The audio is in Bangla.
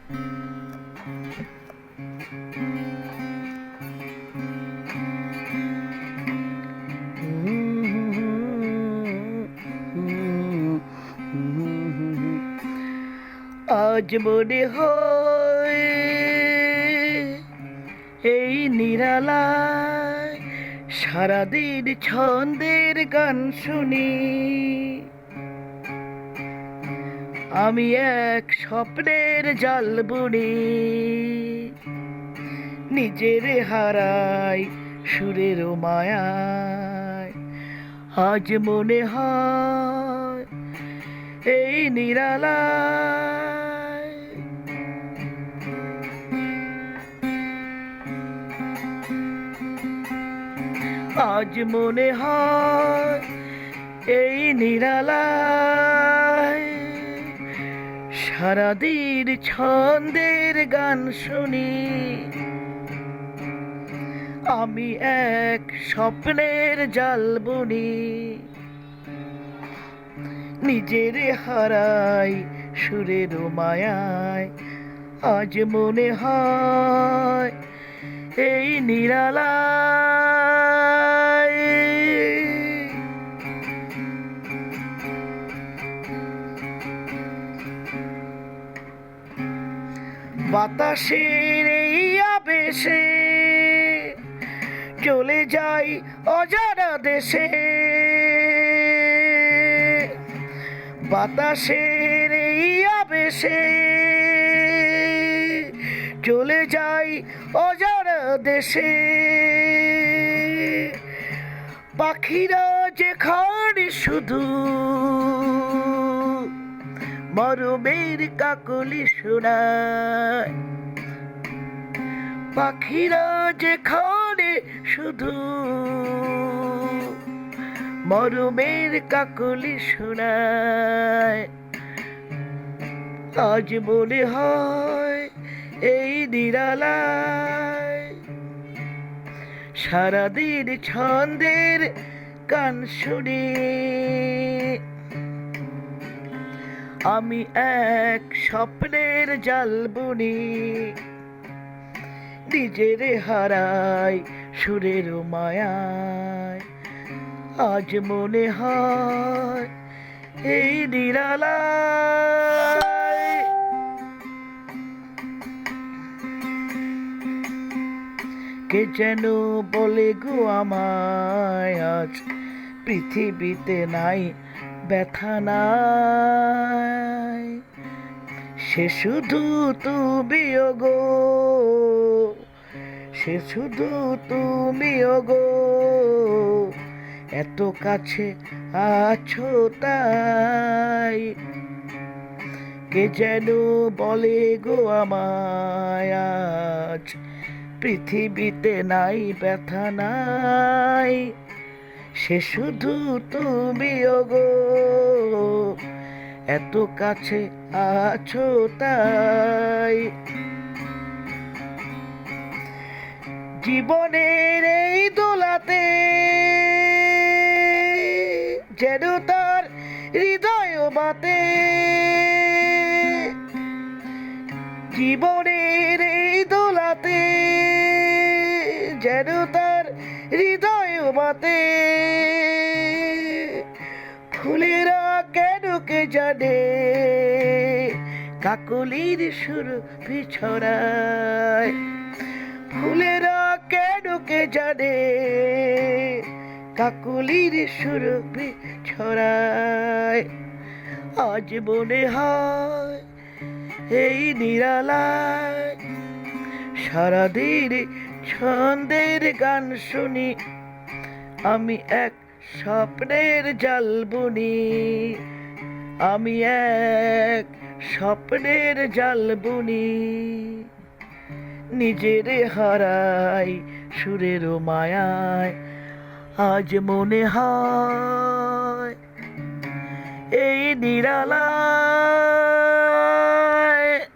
আজ মনে হয় এই নিরালায় সারাদিন ছন্দের গান শুনি। আমি এক স্বপ্নের জাল বুনি, নিজের হারাই সুরের মায়ায়। আজ মনে হয় এই নিরালায় আজ মনে হয় এই নিরালায় সারাদিন ছন্দের গান শুনি। আমি এক স্বপ্নের জাল বুনি, নিজের হারাই সুরের মায়ায়। আজ মনে হয় এই নিরালায় বাতাসের এই আবেশে চলে যাই অজানা দেশে। বাতাসের এই আবেশে চলে যাই অজানা দেশে। পাখিরা যেখানে শুধু মরমের কাকলি শোনায়। পাখিরা যেখানে শুধু মরমের কাকলি শোনায়। আজ মনে হয় এই নিরালায় সারাদিন ছন্দের গান শুনি। আমি এক স্বপ্নের জাল বুনি, নিজের হারাই সুরের মায়ায়। আজ মনে হয় এই নিরালায় কে যেন বলে গো আমায়, আজ পৃথিবীতে নাই ব্যথা নাই। সে শুধু তুমিও গো, সে শুধু তুমিও গো, এত কাছে আছো তাই। কে যেন বলে গো আমায়, আজ পৃথিবীতে নাই ব্যথা নাই। সে শুধু তুমিও গো, এত কাছে আছো তাই। জীবনের এই দোলাতে যেন তার হৃদয় বাতে। জীবনের এই দোলাতে যেন তার হৃদয় বাতে। ফুলেরা কেন কে জানে কাকলির সুর ছড়ায়। ফুলেরা কেন কে জানে কাকলির সুর ছড়ায়। আজ মনে হয় এই নিরালায় সারাদিন ছন্দের গান শুনি। আমি এক স্বপ্নের জাল বুনি, আমি এক স্বপ্নের জাল বুনি, নিজের হারাই সুরের মায়ায়। আজ মনে হয় এই নিরালায়